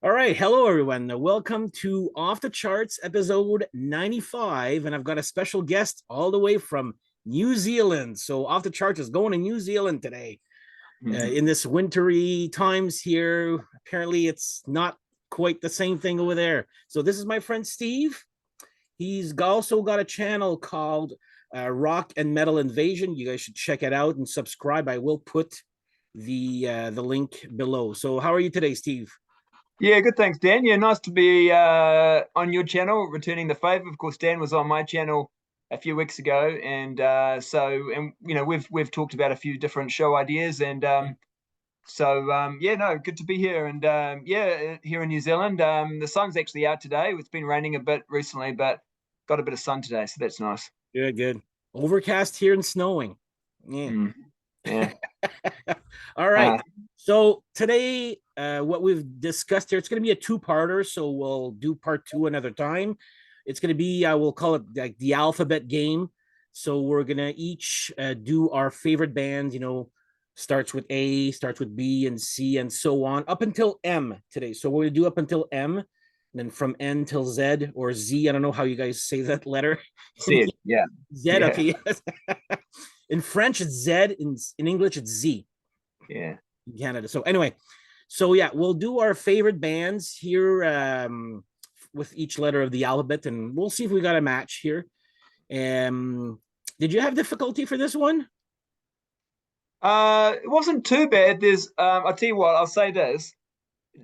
All right. Hello, everyone. Welcome to Off the Charts, episode 95. And I've got a special guest all the way from New Zealand. So, Off the Charts is going to New Zealand today. In this wintry times here, apparently it's not quite the same thing over there. So, this is my friend Steve. He's also got a channel called Rock and Metal Invasion. You guys should check it out and subscribe. I will put the link below. So, how are you today, Steve? Yeah, good. Thanks, Dan. Yeah, nice to be on your channel, returning the favor. Of course, Dan was on my channel a few weeks ago, and we've talked about a few different show ideas, and good to be here, and here in New Zealand. The sun's actually out today. It's been raining a bit recently, but got a bit of sun today, so that's nice. Good, good. Overcast here and snowing. Yeah. Yeah. All right. So today, what we've discussed here, it's going to be a two-parter. So we'll do part two another time. It's going to be, we'll call it like the alphabet game. So we're going to each do our favorite bands, starts with A, starts with B and C and so on up until M today. So we're going to do up until M, and then from N till Z or Z. I don't know how you guys say that letter. Z, yeah. Z, yeah. Okay. In French, it's Z. In English, it's Z. Yeah. In Canada. So anyway, we'll do our favorite bands here with each letter of the alphabet, and we'll see if we got a match here. Did you have difficulty for this one? It wasn't too bad. I'll tell you what, I'll say this.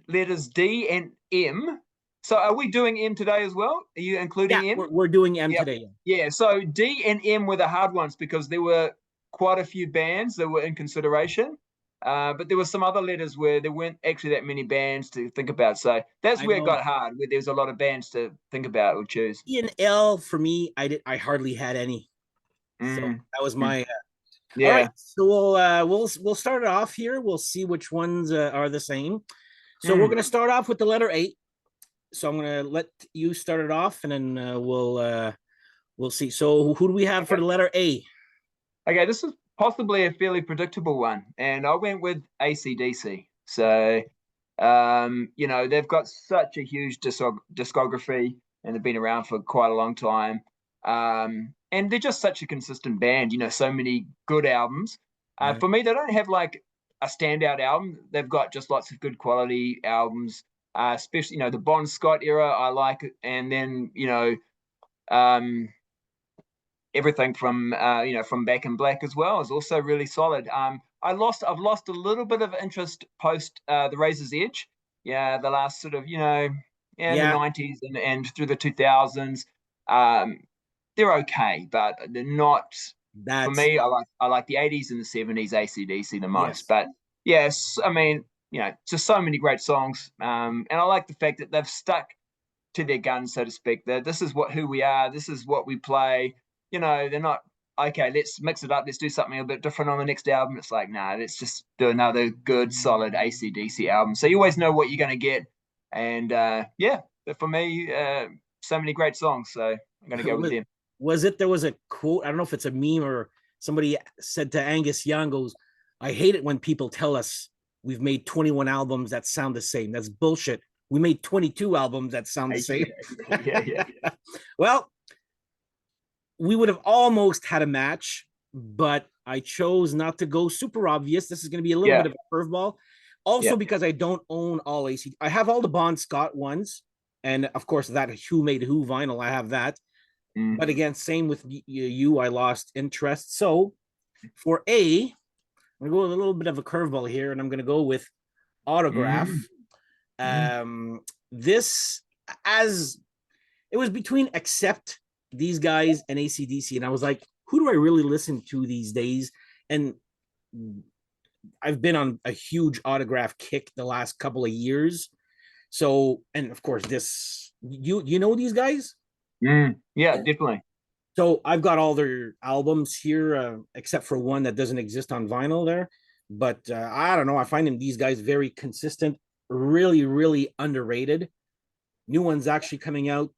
Letters D and M. So are we doing M today as well? Are you including M? We're doing M today. Yeah, so D and M were the hard ones because there were quite a few bands that were in consideration. But there were some other letters where there weren't actually that many bands to think about. So that's where it got hard, where there's a lot of bands to think about or choose. E and L for me, I hardly had any. So that was my yeah. All right. So we'll start it off here. We'll see which ones are the same. So we're gonna start off with the letter A. So I'm gonna let you start it off, and then we'll see. So who do we have for the letter A? Okay, this is possibly a fairly predictable one, and I went with AC/DC. So, they've got such a huge discography, and they've been around for quite a long time. And they're just such a consistent band. So many good albums. For me, they don't have like a standout album. They've got just lots of good quality albums. Especially, the Bon Scott era, I like it. And then, everything from Back in Black as well is also really solid. I've lost a little bit of interest post the Razor's Edge. Yeah, the last sort of, the 90s and through the 2000s. They're okay, but they're not. For me, I like the 80s and the 70s AC/DC the most. Yes. But yes, I mean, just so many great songs. And I like the fact that they've stuck to their guns, so to speak. That this is who we are. This is what we play. They're not, okay, let's mix it up. Let's do something a bit different on the next album. It's like, nah, let's just do another good, solid AC/DC album. So you always know what you're going to get. And but for me, so many great songs. So I'm going to go with them. There was a quote, I don't know if it's a meme or somebody said to Angus Young, goes, I hate it when people tell us we've made 21 albums that sound the same. That's bullshit. We made 22 albums that sound the same. Yeah. Well, we would have almost had a match, but I chose not to go super obvious. This is going to be a little bit of a curveball. Also, because I don't own all AC. I have all the Bon Scott ones. And of course, that Who Made Who vinyl, I have that. But again, same with you, I lost interest. So for A, I'm going to go with a little bit of a curveball here, and I'm going to go with Autograph. This, as it was between Accept, these guys, and AC/DC, and I was like, who do I really listen to these days? And I've been on a huge Autograph kick the last couple of years. So, and of course, you know these guys? Yeah, definitely. So I've got all their albums here, except for one that doesn't exist on vinyl there. But I don't know. I find these guys very consistent, really, really underrated. New one's actually coming out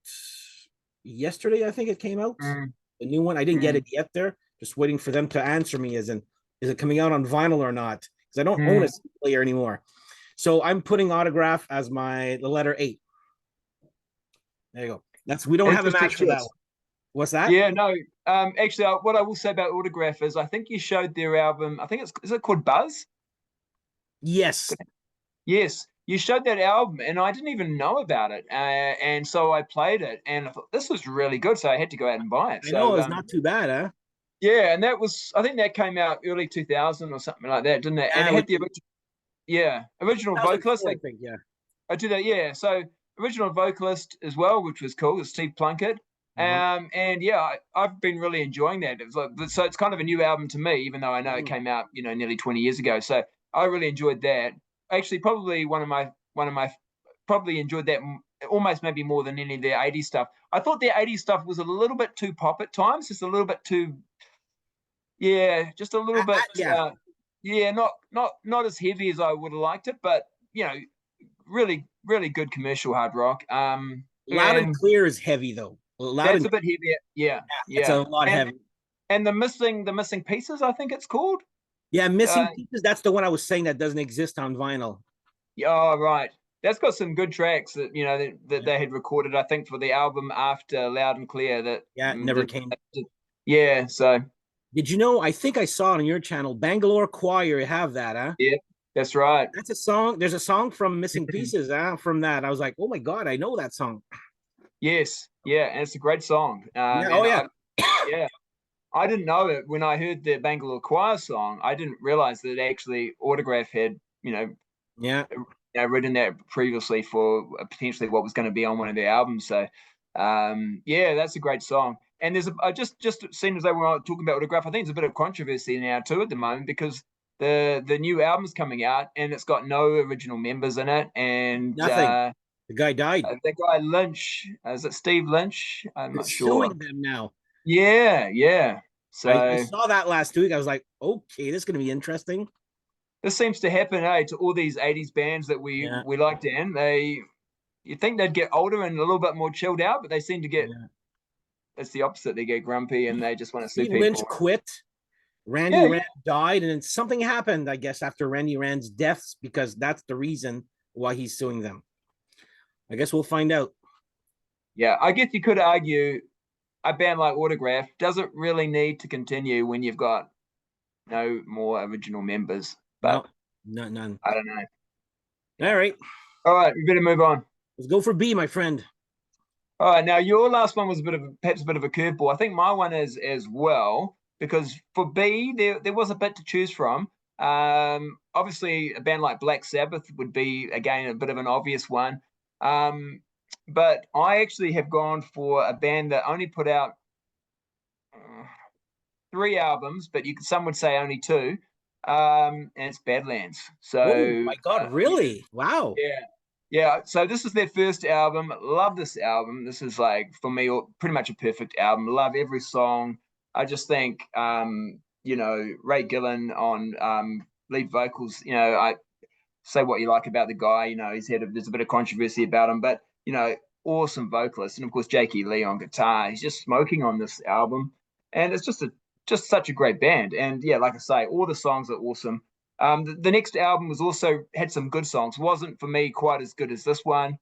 yesterday, I think it came out. The new one. I didn't get it yet there. Just waiting for them to answer me as in, is it coming out on vinyl or not? Because I don't own a player anymore. So I'm putting Autograph as the letter 8. There you go. We don't have a Interesting match for that one. choice. What's that? Yeah, no. Actually, what I will say about Autograph is I think you showed their album. I think is it called Buzz? Yes. Yes, you showed that album, and I didn't even know about it. And so I played it, and I thought this was really good, so I had to go out and buy it. I know So it's not too bad, huh? yeah, and I think that came out early 2000 or something like that, didn't it? And it had the original vocalist. 2004, I think, yeah. I do that, yeah. So original vocalist as well, which was cool, is Steve Plunkett. And yeah, I've been really enjoying that. So it's kind of a new album to me, even though I know it came out, nearly 20 years ago. So I really enjoyed that. Actually, probably probably enjoyed that almost maybe more than any of their 80s stuff. I thought their 80s stuff was a little bit too pop at times, just a little bit too, just a little bit, not as heavy as I would have liked it, but really, really good commercial hard rock. Loud and Clear is heavy though. That's a bit heavier. Yeah. It's a lot heavy. And the missing pieces, I think it's called. Yeah, Missing Pieces. That's the one I was saying that doesn't exist on vinyl. Yeah, oh, right. That's got some good tracks that they had recorded, I think, for the album after Loud and Clear. That it never came. Yeah. So. Did you know? I think I saw it on your channel, Bangalore Choir. You have that, huh? Yeah, that's right. That's a song. There's a song from Missing Pieces, from that. I was like, oh my god, I know that song. Yes, yeah, and it's a great song. Yeah. Yeah. I didn't know it when I heard the Bangalore Choir song. I didn't realize that actually Autograph had, written that previously for potentially what was going to be on one of their albums. So, yeah, that's a great song. And there's just seeing as they were talking about Autograph, I think there's a bit of controversy now too at the moment because the new album's coming out and it's got no original members in it and nothing. The guy died. That guy Lynch, is it Steve Lynch? I'm not sure. Suing them now. Yeah. So I saw that last week. I was like, okay, this is going to be interesting. This seems to happen, to all these 80s bands that we liked, and you think they'd get older and a little bit more chilled out, but they seem to get it's the opposite. They get grumpy and they just want to see people. Lynch quit. Randy Rand died, and then something happened, I guess, after Randy Rand's deaths, because that's the reason why he's suing them. I guess we'll find out. Yeah, I guess you could argue a band like Autograph doesn't really need to continue when you've got no more original members. But no, none. I don't know. All right, we better move on. Let's go for B, my friend. All right, now your last one was perhaps a bit of a curveball. I think my one is as well, because for B there was a bit to choose from. Obviously, a band like Black Sabbath would be again a bit of an obvious one. But I actually have gone for a band that only put out 3 albums, but some would say only 2. And it's Badlands. So, oh my god, really? Wow. Yeah. So this is their first album. Love this album. This is like for me pretty much a perfect album. Love every song. I just think Ray Gillen on lead vocals. I say what you like about the guy. There's a bit of controversy about him, but awesome vocalist, and of course Jakey Lee on guitar. He's just smoking on this album, and it's just such a great band. And yeah, like I say, all the songs are awesome. The next album was also had some good songs. Wasn't for me quite as good as this one.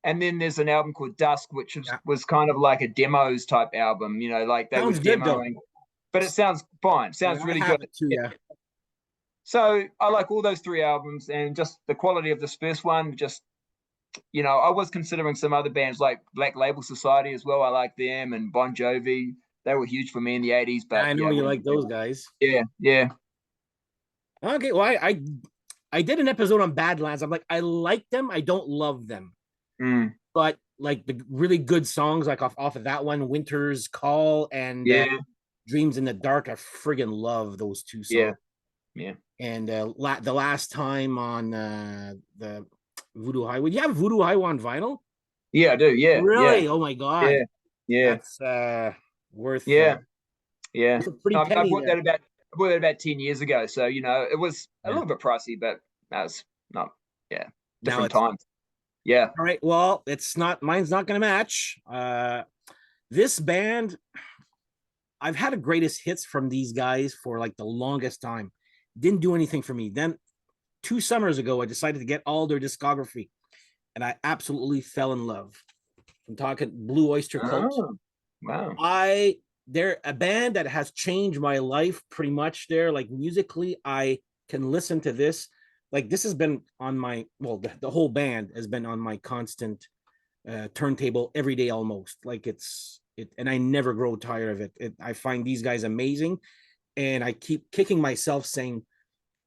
And then there's an album called Dusk, which was kind of like a demos type album. Like they were demoing, but it sounds fine. Sounds really good. Too, yeah. So I like all those 3 albums, and just the quality of this first one. Just I was considering some other bands like Black Label Society as well. I like them, and Bon Jovi. They were huge for me in the 80s. But I know you like those guys. Yeah. Okay, well, I did an episode on Badlands. I'm like, I like them. I don't love them. But like the really good songs, like off of that one, Winter's Call and Dreams in the Dark, I friggin' love those 2 songs. Yeah. And the last time on the Voodoo Highway. Do you have Voodoo Highway on vinyl? Yeah, I do. Yeah. Really? Yeah. Oh my god. Yeah. That's worth. Yeah. I bought that about 10 years ago, so it was a little bit pricey, but that was not. Yeah. Different times. Yeah. All right. Well, mine's not going to match. This band, I've had a greatest hits from these guys for like the longest time. Didn't do anything for me. Then 2 summers ago, I decided to get all their discography, and I absolutely fell in love. I'm talking Blue Oyster Cult. Oh, wow. They're a band that has changed my life pretty much. There, like musically, I can listen to this. Like this has been on my the whole band has been on my constant turntable every day almost. Like and I never grow tired of it. I find these guys amazing, and I keep kicking myself saying,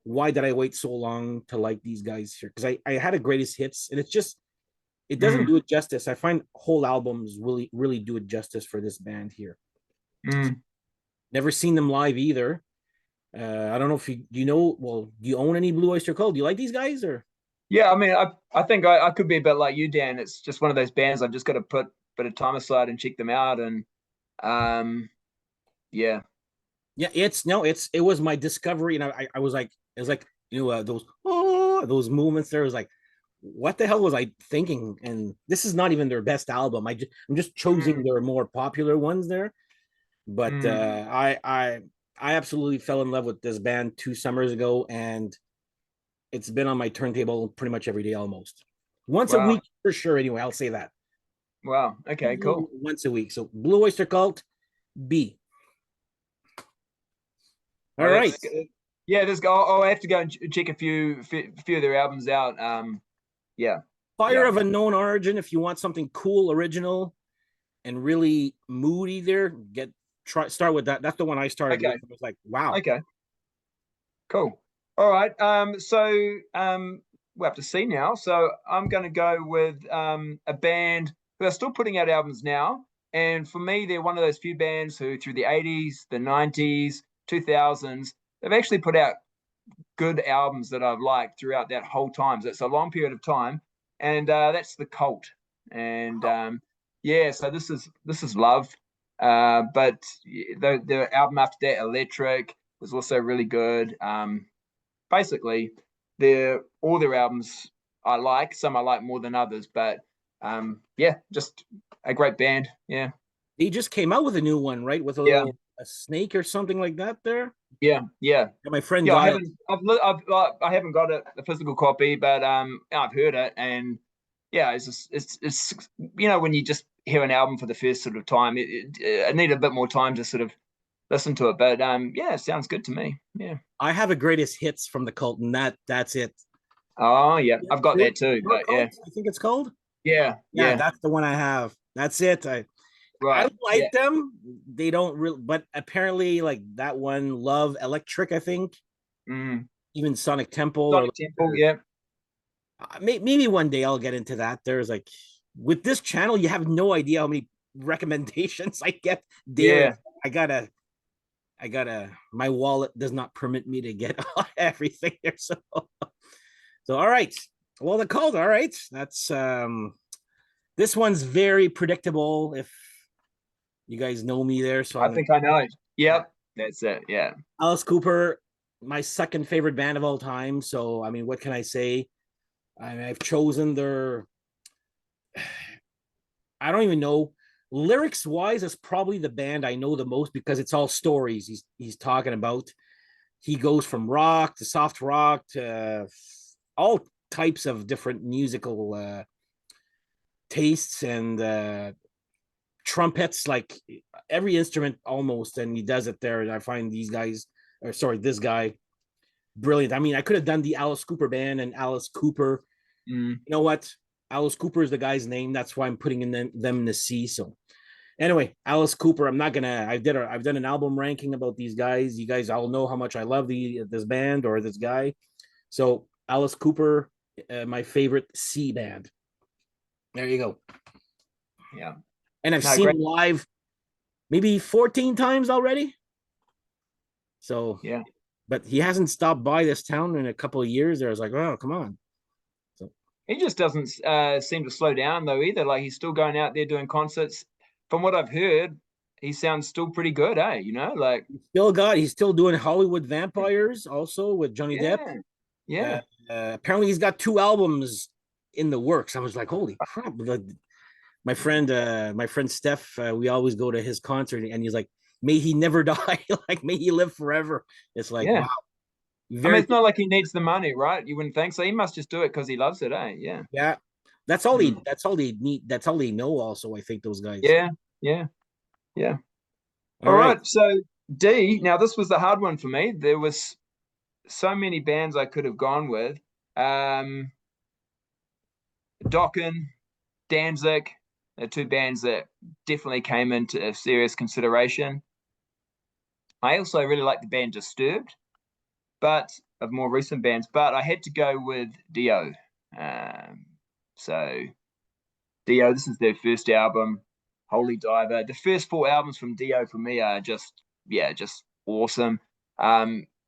why did I wait so long to like these guys here? Because I had a greatest hits, and it doesn't do it justice. I find whole albums really do it justice for this band here. Never seen them live either. I don't know if do you know, well, do you own any Blue Oyster Cult? Do you like these guys or? Yeah, I mean, I think I could be a bit like you, Dan. It's just one of those bands I've just got to put a bit of time aside and check them out. And yeah. Yeah, it was my discovery, and I was like, it was like, those movements there. It was like, what the hell was I thinking? And this is not even their best album. I'm just choosing their more popular ones there. But I absolutely fell in love with this band 2 summers ago, and it's been on my turntable pretty much every day almost. Once a week for sure, anyway, I'll say that. Wow. Okay, cool. Once a week. So Blue Oyster Cult, B. All right. Yeah, I'll have to go and check a few of their albums out. Yeah. Fire of Unknown Origin, if you want something cool, original, and really moody there, start with that. That's the one I started with. I was like, wow. Okay. Cool. All right. So we'll have to see now. So I'm going to go with a band who are still putting out albums now. And for me, they're one of those few bands who, through the 80s, the 90s, 2000s, they've actually put out good albums that I've liked throughout that whole time. So it's a long period of time. And that's The Cult. And so this is Love. But the album after that, Electric, was also really good. Basically, all their albums I like. Some I like more than others, but just a great band. Yeah, he just came out with a new one, right? With a snake or something like that. There. Yeah. My friend. Yeah, I haven't got a physical copy, but I've heard it, and yeah, it's when you just hear an album for the first sort of time, I need a bit more time to sort of listen to it, but it sounds good to me. Yeah, I have a greatest hits from The Cult, and that's it. Oh yeah, I've got that too. But yeah, I think it's called. Yeah, that's the one I have. That's it. I don't like them. They don't really, but apparently, like that one, Love, Electric, I think. Even Sonic Temple. Yeah. Maybe one day I'll get into that. There's like with this channel, you have no idea how many recommendations I get daily. Yeah. I gotta. My wallet does not permit me to get everything there. So all right. Well, The Cult. All right. That's this one's very predictable. If you guys know me there, so I think I know it. Yep, that's it. Yeah. Alice Cooper, my second favorite band of all time. So I mean, what can I say? I've chosen their. I don't even know. Lyrics wise, it's probably the band I know the most because it's all stories he's talking about. He goes from rock to soft rock to all types of different musical tastes and trumpets, like every instrument almost, and he does it there. And I find this guy brilliant. I mean, I could have done the Alice Cooper band and Alice Cooper. You know what? Alice Cooper is the guy's name. That's why I'm putting them in the C. So anyway, Alice Cooper. I'm not gonna. I've done an album ranking about these guys. You guys all know how much I love this band or this guy. So Alice Cooper, my favorite C band. There you go. Yeah, and I've seen him live maybe 14 times already. So yeah, but he hasn't stopped by this town in a couple of years. There, I was like, oh, come on. He just doesn't seem to slow down though either. Like he's still going out there doing concerts. From what I've heard, he sounds still pretty good, eh? Like he's still doing Hollywood Vampires also with Johnny Depp. Yeah. Apparently he's got 2 albums in the works. I was like, holy crap. My friend Steph, we always go to his concert and he's like, may he never die. Like, may he live forever. It's like, wow. I mean, Very it's not like he needs the money, right? You wouldn't think so. He must just do it because he loves it, eh? Yeah. yeah. Mm. That's all they need. That's all they know. Also, I think those guys. Yeah. Yeah. Yeah. All All right. right. So D. Now this was the hard one for me. There was so many bands I could have gone with. Um, Dokken, Danzig, two bands that definitely came into serious consideration. I also really like the band Disturbed, but of more recent bands, but I had to go with Dio. Um, so Dio, this is their first album, Holy Diver. The first four albums from Dio for me are just, yeah, just awesome.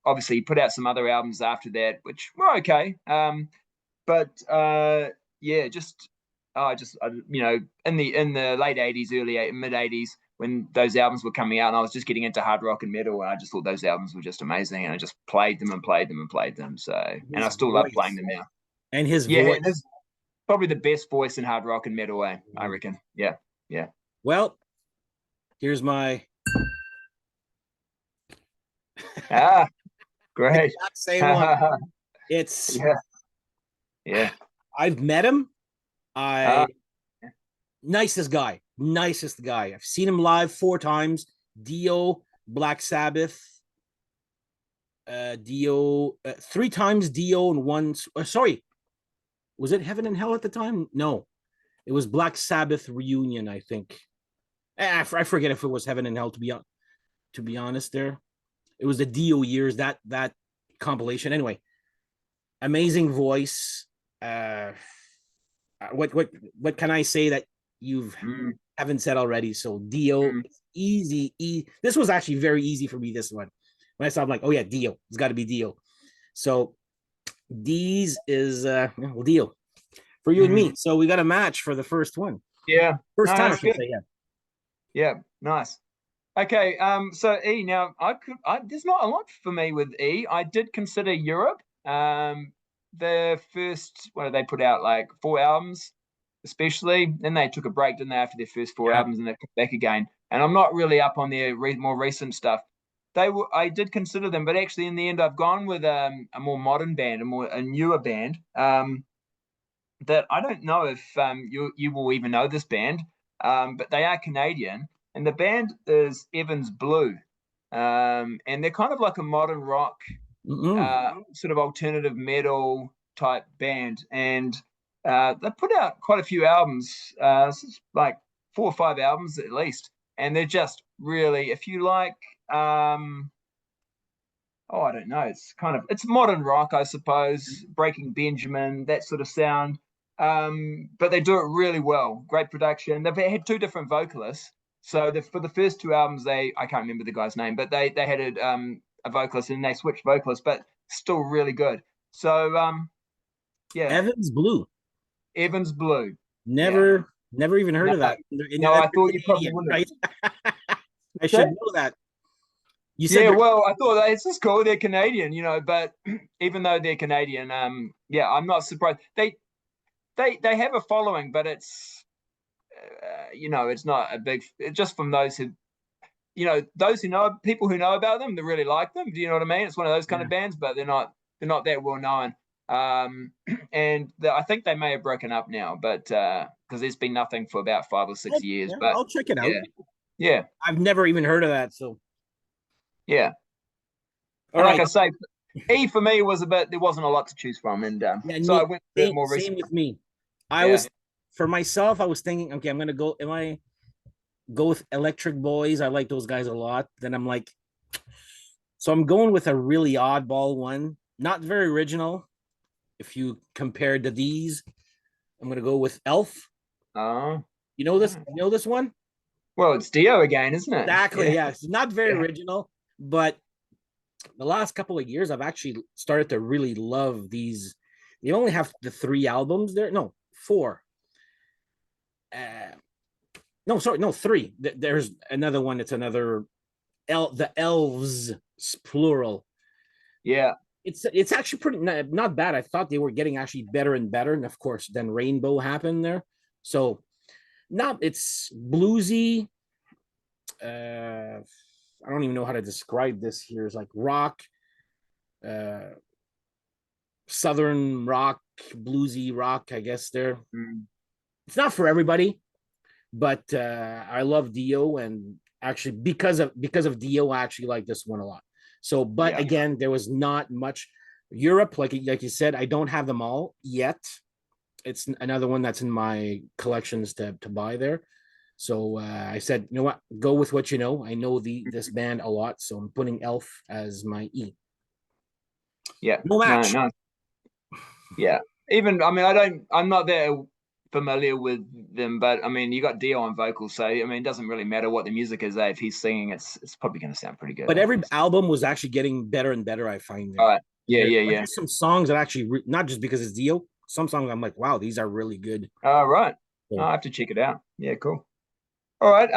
Obviously, he put out some other albums after that, which were okay. But yeah, in the late '80s, mid '80s, when those albums were coming out, and I was just getting into hard rock and metal, and I just thought those albums were just amazing, and I just played them and played them and played them. So, and I His still love playing voice them now. and his Yeah, voice. there's probably the best voice in hard rock and metal, I Mhm. reckon. Yeah, yeah. Well, here's my Ah, the great. exact same one. Yeah, It's yeah. I've met him. Ah, I nicest guy. I've seen him live 4 times. Dio, Black Sabbath, Dio, 3 times Dio, and once. Sorry, was it Heaven and Hell at the time? No, it was Black Sabbath reunion. I think. I forget if it was Heaven and Hell. To be honest, there it was the Dio years that compilation. Anyway, amazing voice. Uh, what can I say that you've mm, haven't said already? So Dio, mm. easy. This was actually very easy for me. This one, when I saw, I'm like, oh yeah, Dio. It's got to be Dio. So these is well, Dio for you and Mm. me. So we got a match for the first one, Yeah. first No, time I that's should good. say. Yeah. Yeah, nice. Okay, so E now there's not a lot for me with E. I did consider Europe. The first what did they put out like 4 albums, especially. Then they took a break, didn't they, after their first 4 albums, and they come back again. And I'm not really up on their more recent stuff. I did consider them, but actually in the end I've gone with a more modern band, a newer band. That I don't know if you will even know this band, but they are Canadian, and the band is Evans Blue, and they're kind of like a modern rock, Mm-mm. sort of alternative metal type band, and they put out quite a few albums, like 4 or 5 albums at least, and they're just really, if you like, oh, I don't know. It's modern rock, I suppose, Breaking Benjamin, that sort of sound. But they do it really well. Great production. They've had two different vocalists. So for the first 2 albums, I can't remember the guy's name, but they had a vocalist and they switched vocalists, but still really good. So yeah, Evans Blue. Evans Blue. Yeah. Never even heard No, of that. And no, they're I thought you probably Canadian, wouldn't. right? I should Okay. know that. You said Yeah, they're well, I thought it's just cool. They're Canadian, but even though they're Canadian, yeah, I'm not surprised. They have a following, but it's not a big. Just from those who, those who know people who know about them, they really like them. Do you know what I mean? It's one of those kind yeah. of bands, but they're not that well known. And I think they may have broken up now, but because there's been nothing for about 5 or 6 years. Yeah, But I'll check it out. yeah, yeah, I've never even heard of that. So yeah. all And like right. I say, E for me was there wasn't a lot to choose from, and Yeah, so I went with the more same recent. with me. I Yeah, was for myself, I was thinking, okay, I'm gonna go. Am I go with Electric Boys? I like those guys a lot. Then I'm like, so I'm going with a really oddball one, not very original. If you compared to these, I'm gonna go with Elf. oh, You know this? yeah. You know this one? Well, it's Dio again, isn't it? Exactly. Yeah, Yeah, it's not very yeah. original, but the last couple of years, I've actually started to really love these. They only have the 3 albums there. No, 4. Uh, no, sorry, no, 3. There's another one. It's another the elves plural. Yeah. It's actually pretty not bad. I thought they were getting actually better and better, and of course, then Rainbow happened there. So now it's bluesy. I don't even know how to describe this here. It's like rock, uh, southern rock, bluesy rock, I guess. There, Mm. it's not for everybody, but I love Dio, and actually because of Dio, I actually like this one a lot. So, but Yeah. again, there was not much. Europe, like you said, I don't have them all yet. It's another one that's in my collections to buy there. So I said, you know what, go with what you know. I know this band a lot, so I'm putting Elf as my E. Yeah. No No, match. no. Yeah. Even, I mean, I'm not that familiar with them, but I mean, you got Dio on vocals, so I mean, it doesn't really matter what the music is. If he's singing, it's probably going to sound pretty good, But I every think. album was actually getting better and better. I find All there. right. Yeah, yeah, Like yeah. there's some songs that actually not just because it's Dio. Some songs I'm like, wow, these are really good. All right. So, I have to check it out. Yeah, cool. All right.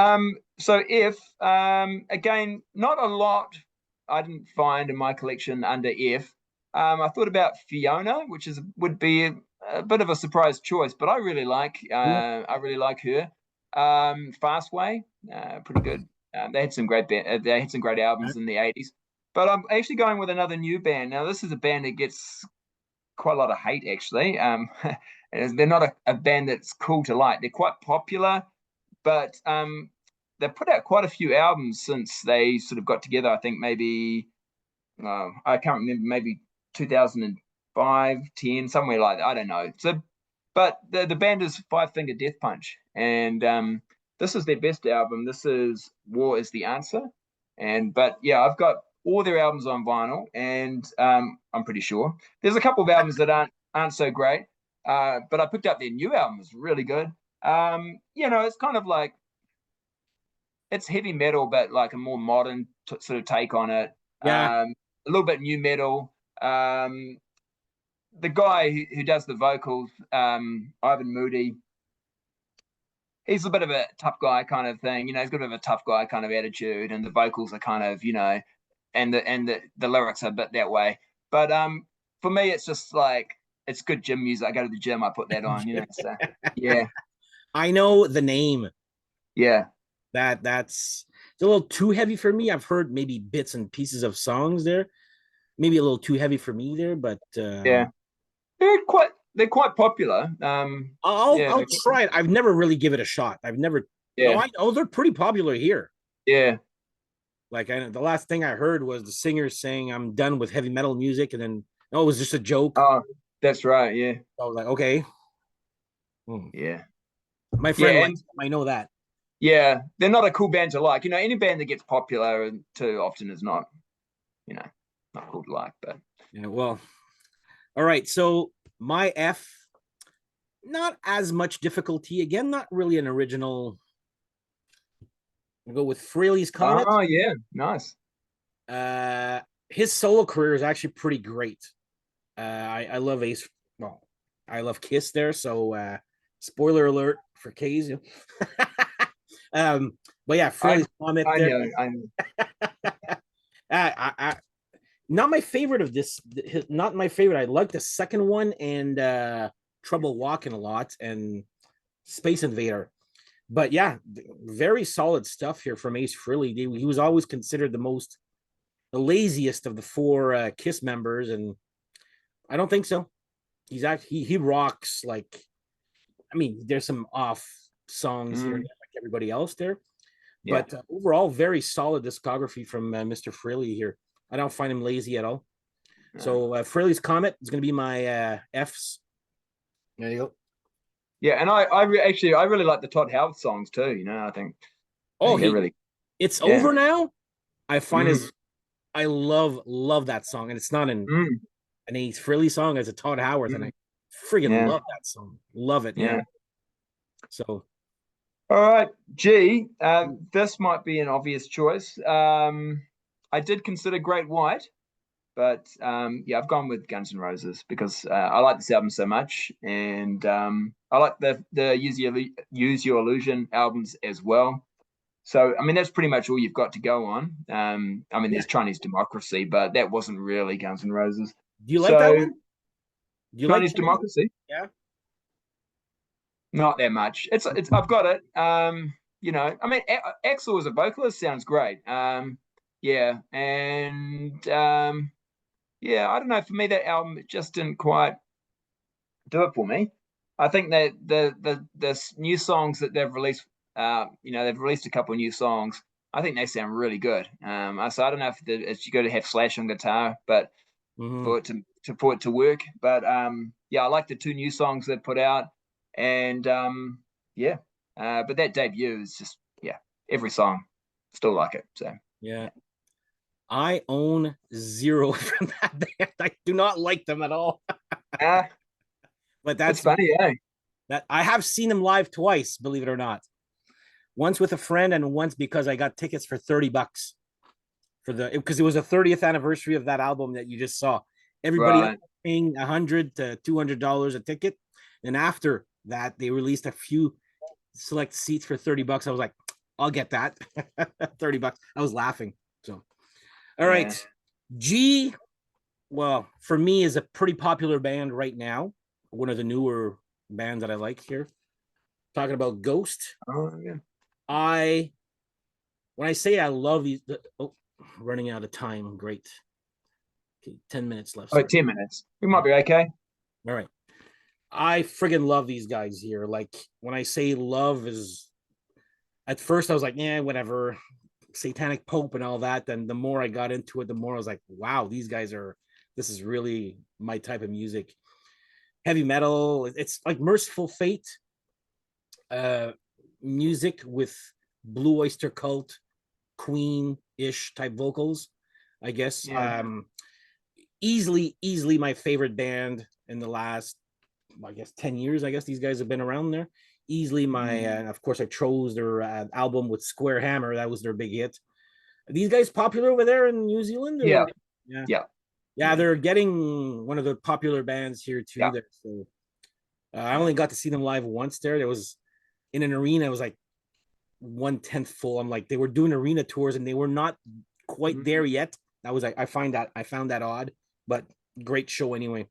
So if again, not a lot I didn't find in my collection under F. I thought about Fiona, which would be a bit of a surprise choice, but yeah. I really like her. Fastway, pretty good. They had some great albums in the 80s. But I'm actually going with another new band. Now, this is a band that gets quite a lot of hate, actually. They're not a band that's cool to like. They're quite popular, but they've put out quite a few albums since they sort of got together. I think maybe I can't remember, maybe 2005, 10, somewhere like that. I don't know. So, but the band is Five Finger Death Punch, and this is their best album. This is War is the Answer, and but yeah, I've got all their albums on vinyl, and I'm pretty sure there's a couple of albums that aren't so great. But I picked up their new album; it's really good. It's kind of like it's heavy metal, but like a more modern sort of take on it. Yeah. A little bit new metal. The guy who does the vocals, Ivan Moody, he's a bit of a tough guy kind of thing. He's got a bit of a tough guy kind of attitude, and the vocals are kind of, and the lyrics are a bit that way. But for me, it's just like it's good gym music. I go to the gym, I put that on. So yeah, I know the name. yeah, That's it's a little too heavy for me. I've heard maybe bits and pieces of songs there. Maybe a little too heavy for me there, but yeah. They're quite popular. I'll Yeah, I'll try it. I've never really give it a shot. I've never. yeah, They're pretty popular here. yeah. Like the last thing I heard was the singer saying I'm done with heavy metal music, and then it was just a joke. Oh, that's right. Yeah, I was like, okay. Hmm. yeah, My yeah, friend and likes them. I know that. yeah, they're not a cool band to like. Any band that gets popular too often is not, you know, not cool to like. But Yeah, well, all right. So my F, not as much difficulty. Again, not really an original. I'll go with Fraley's Comet. oh yeah, nice. Uh, his solo career is actually pretty great. I love Ace. Well, I love Kiss there. So spoiler alert for K's. But yeah, I Fraley's Comet I there. know. I know. Not my favorite of this. Not my favorite. I like the second one and Trouble Walking a lot and Space Invader. But yeah, very solid stuff here from Ace Frehley. He was always considered the laziest of the four Kiss members, and I don't think so. He's actually he rocks. Like, I mean, there's some off songs here, Mm, like everybody else there, yeah. but overall, very solid discography from Mr. Frehley here. I don't find him lazy at all. So Frehley's Comet is going to be my F's. There you go. Yeah, and actually I really like the Todd Howard songs too. I Oh, think they're really it's yeah. over now. I find Mm, I love that song, and it's not mm, an Ace Frehley song. It's a Todd Howard, and mm, I friggin' yeah, love that song. Love it, yeah. yeah. So All right, G. This might be an obvious choice. I did consider Great White, but yeah, I've gone with Guns N' Roses because I like this album so much, and I like the Use Your Illusion albums as well. So I mean, that's pretty much all you've got to go on. I mean, yeah, there's Chinese Democracy, but that wasn't really Guns N' Roses. do you like that So one? Do you like Chinese Chinese? Democracy, Yeah. not that much. It's I've got it. I mean, Axel as a vocalist sounds great. Yeah, and yeah, I don't know. For me, that album just didn't quite do it for me. I think that the new songs that they've released, they've released a couple of new songs. I think they sound really good. So I don't know if it's you got to have Slash on guitar, but Mhm. for it to work. But yeah, I like the two new songs they put out, and yeah. But that debut is just every song, still like it. So Yeah. I own zero from that band. I do not like them at all. yeah, But it's that's funny, eh? that I have seen them live twice, believe it or not. Once with a friend and once because I and tickets for $30 for because it was the 30th anniversary of that album that you just saw. Everybody else Right. paying $100 to $200 a ticket. And after that, they released a few select seats for $30. I was like, I'll get that. $30. I was laughing. So all Yeah. right. G, well, for me, is a pretty popular band right now. One of the newer bands that I like here. Talking about Ghost. Oh, yeah. I when I say I love these, running out of time. Great. Okay, 10 minutes left. Oh, Sorry. 10 minutes. We Yeah. might be okay. All right. I friggin' love these guys here. Like when I say love is at first I was like, yeah, whatever. Satanic Pope and all that. Then the more I got into it, the more I was like, wow, this is really my type of music. Heavy metal. It's like Merciful Fate uh music with Blue Oyster Cult, Queen-ish type vocals, I guess. Yeah. Easily my favorite band in the last, I guess, 10 years. I guess these guys have been around there. Easily my, of course, I chose their album with Square Hammer. That was their big hit. Are these guys popular over there in New Zealand? Yeah. Or? Yeah. Yeah. Yeah, they're getting one of the popular bands here too. Yeah. There, so I only got to see them live once. There was in an arena. It was like 1/10 full. I'm like, they were doing arena tours and they were not quite there yet. I was like, I found that odd, but great show anyway.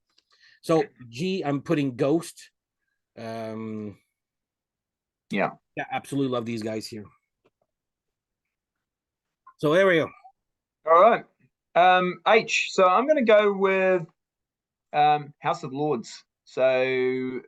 So G, I'm putting Ghost. Um, Yeah. yeah, absolutely love these guys here. So there we go. All right. H. So I'm going to go with House of Lords. So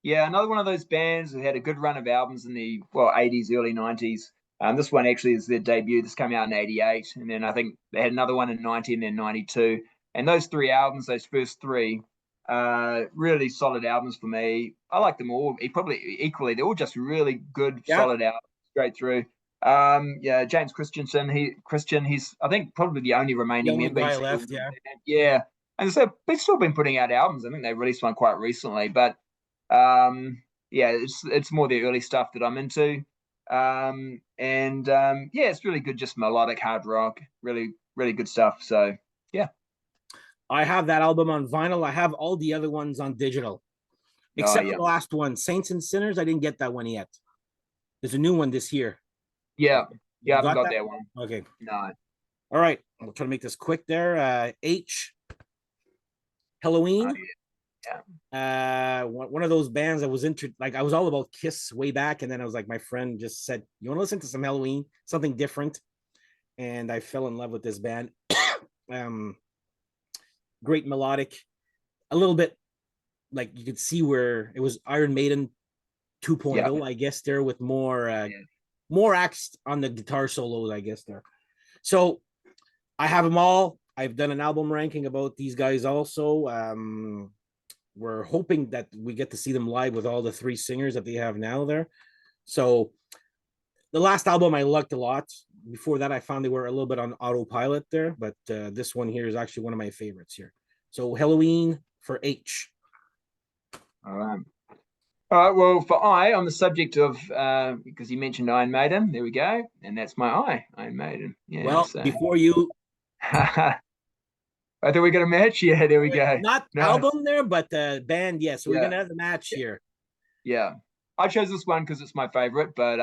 yeah, another one of those bands that had a good run of albums in the 80s, early 90s. This one actually is their debut. This came out in 88. And then I think they had another one in 90 and then 92. And those three albums, those first three, really solid albums for me. I like them all. Probably equally. They're all just really good, solid albums straight through. Yeah, James Christian, he's I think probably the only The remaining only member. guy left, yeah. Yeah. And so they've still been putting out albums. I think they released one quite recently, but yeah, it's more the early stuff that I'm into. Yeah, it's really good, just melodic hard rock, really, really good stuff. So yeah. I have that album on vinyl. I have all the other ones on digital, except for the last one, Saints and Sinners. I didn't get that one yet. There's a new one this year. Yeah. You I haven't got that? that one. Okay. No. All right. We'll try to make this quick there. H, Helloween. One of those bands that was like I was all about Kiss way back, and then I was like, my friend just said, you want to listen to some Helloween, something different, and I fell in love with this band. Great melodic, a little bit like you could see where it was Iron Maiden 2.0, I guess, there with more acts on the guitar solos, I guess there. So I have them all. I've done an album ranking about these guys also. We're hoping that we get to see them live with all the three singers that they have now there. So the last album I liked a lot. Before that, I found they were a little bit on autopilot there, but this one here is actually one of my favorites here. So Helloween for H. All right. All right. Well, for I, on the subject of because you mentioned Iron Maiden, there we go, and that's my Iron Maiden. Yeah. Well, so. Before you. I thought we got a match. Yeah, there we go. Not album there, but band. Yes, we're gonna have the match here. Yeah, I chose this one because it's my favorite. But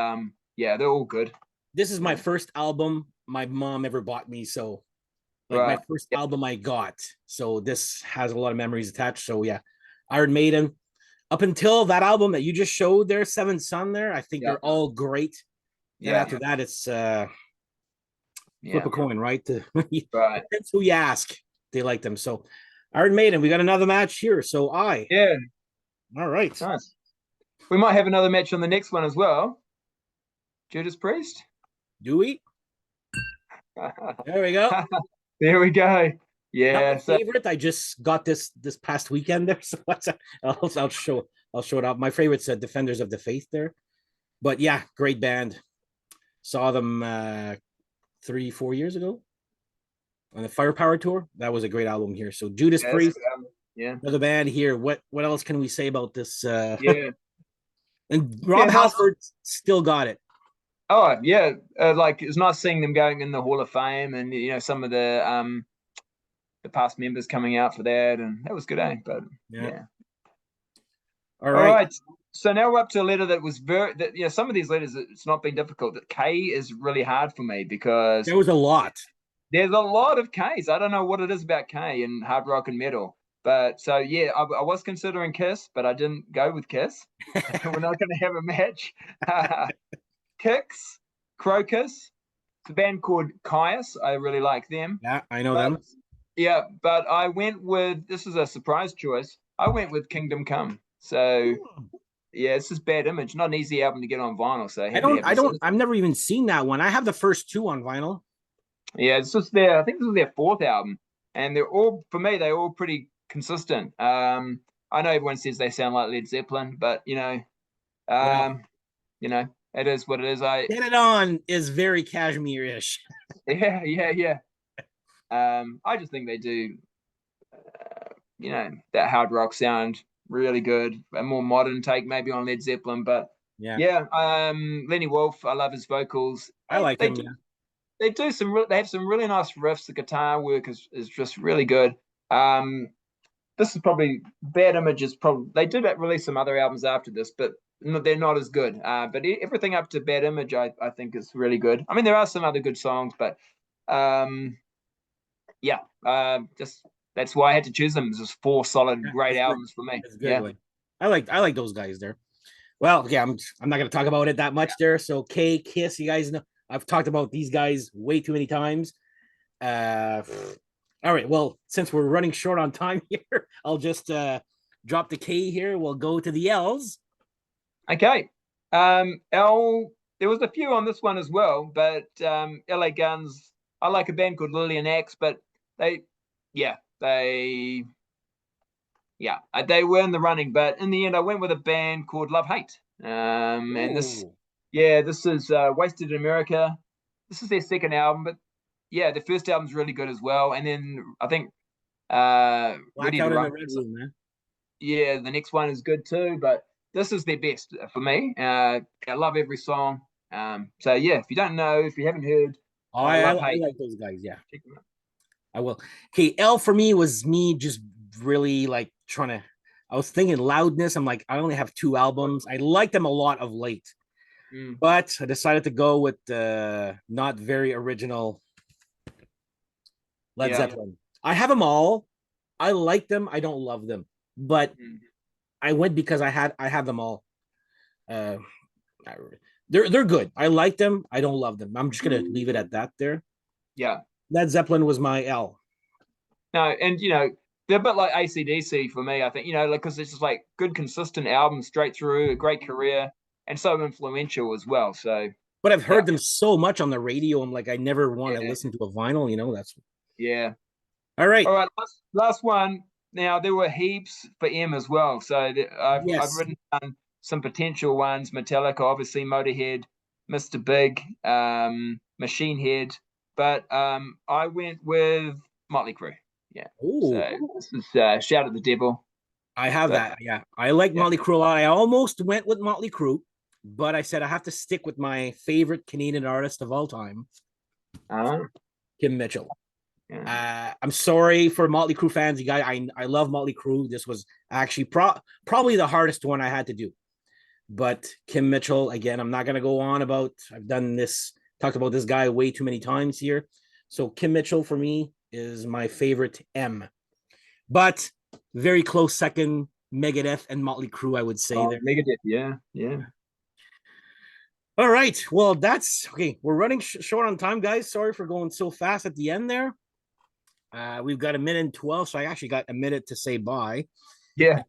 yeah, they're all good. This is my first album my mom ever bought me, so my first album I got. So this has a lot of memories attached. So yeah, Iron Maiden. Up until that album that you just showed there, Seventh Son there, I think they're all great. Yeah. And after that, it's flip a coin, right? Depends who you ask. they like them. So Iron Maiden, we got another match here. So Yeah, all right. nice. We might have another match on the next one as well. Judas Priest. Do we? There we go. There we go. Not my Yeah. So favorite. I just got this past weekend there, so I'll show it up. My favorite's Defenders of the Faith there, but yeah, great band. Saw them 3-4 years ago on the Firepower tour. That was a great album here. So Judas Priest, yeah. another band here. What else can we say about this? Yeah. And Rob Halford still got it. Oh yeah, like it's nice seeing them going in the Hall of Fame, and some of the past members coming out for that, and that was good, eh? But yeah. All right. So now we're up to a letter that was some of these letters, it's not been difficult. That K is really hard for me because there was a lot. There's a lot of Ks. I don't know what it is about K in hard rock and metal. But so yeah, I was considering Kiss, but I didn't go with Kiss. We're not going to have a match. Kix, Crocus, it's a band called Caius. I really like them. Yeah, I know them. Yeah, but I went with, this is a surprise choice. I went with Kingdom Come. So yeah, this is Bad Image. Not an easy album to get on vinyl. So I've never even seen that one. I have the first two on vinyl. Yeah, I think this is their fourth album, and they're all, for me, they're all pretty consistent. I know everyone says they sound like Led Zeppelin, but it is what it is. Get It On is very Kashmir-ish. Yeah. I just think they do, that hard rock sound really good. A more modern take maybe on Led Zeppelin, but Lenny Wolf, I love his vocals. I like him. They have some really nice riffs. The guitar work is just really good. This is probably Bad Images. They did release some other albums after this, but they're not as good. But everything up to Bad Image, I think is really good. I mean, there are some other good songs, but just that's why I had to choose them. There's just four solid, great albums for me. Yeah, I like those guys there. Well, yeah, I'm not gonna talk about it that much there. So Kiss, you guys know I've talked about these guys way too many times. All right, well, since we're running short on time here, I'll just drop the K here. We'll go to the L's. Okay. L, there was a few on this one as well, but LA Guns, I like a band called Lillian Axe, but they were in the running, but in the end I went with a band called Love Hate. And this is Wasted in America. This is their second album, but yeah, the first album's really good as well. And then I think Ready to Rumble. Yeah, the next one is good too, but this is their best for me. I love every song. So yeah, if you don't know, if you haven't heard, I like those guys. Yeah, I will. Okay, L for me was me just really like trying to. I was thinking loudness. I'm like, I only have 2 albums. I like them a lot of late, but I decided to go with the not very original Led Zeppelin. I have them all. I like them. I don't love them, but I went because I have them all. They're good. I like them. I don't love them. I'm just gonna leave it at that. There. Yeah. Led Zeppelin was my L. No, and they're a bit like AC/DC for me. I think because it's just like good, consistent albums straight through, a great career, and so influential as well. So. But I've heard them so much on the radio. I'm like, I never want to listen to a vinyl. That's. Yeah. All right. Last one. Now there were heaps for M as well. So I've written down some potential ones. Metallica, obviously, Motorhead, Mr. Big, Machine Head, but I went with Motley Crue. Yeah. Ooh. So this is Shout at the Devil. I have that. Yeah, I like Motley Crue a lot. I almost went with Motley Crue, but I said I have to stick with my favorite Canadian artist of all time, Kim Mitchell. Yeah. I'm sorry for Motley Crue fans, you guys. I love Motley Crue. This was actually probably the hardest one I had to do. But Kim Mitchell, again, I'm not gonna go on about. I've talked about this guy way too many times here. So Kim Mitchell for me is my favorite M. But very close second, Megadeth and Motley Crue, I would say. There. Megadeth, yeah. All right. Well, that's okay. We're running short on time, guys. Sorry for going so fast at the end there. We've got a minute and 12, so I actually got a minute to say bye. Yeah.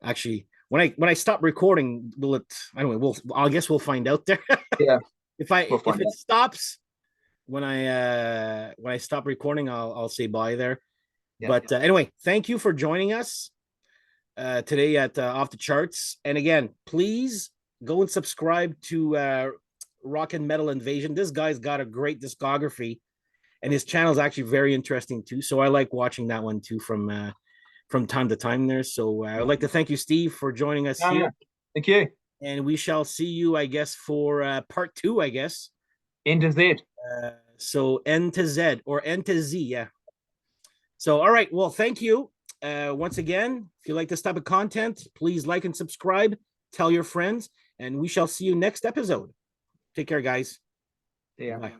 Actually, when I stop recording, will it? Anyway, I guess we'll find out there. Yeah. If We'll it stops when I stop recording, I'll say bye there. Yeah. But anyway, thank you for joining us today at Off the Charts. And again, please go and subscribe to Rock and Metal Invasion. This guy's got a great discography, and his channel is actually very interesting too. So I like watching that one too from time to time there. So I'd like to thank you, Steve, for joining us here. Thank you. And we shall see you, I guess, for part 2, I guess. N to Z. So N to Z or N to Z, yeah. So, all right. Well, thank you. Once again, if you like this type of content, please like and subscribe, tell your friends, and we shall see you next episode. Take care, guys. Yeah. Bye.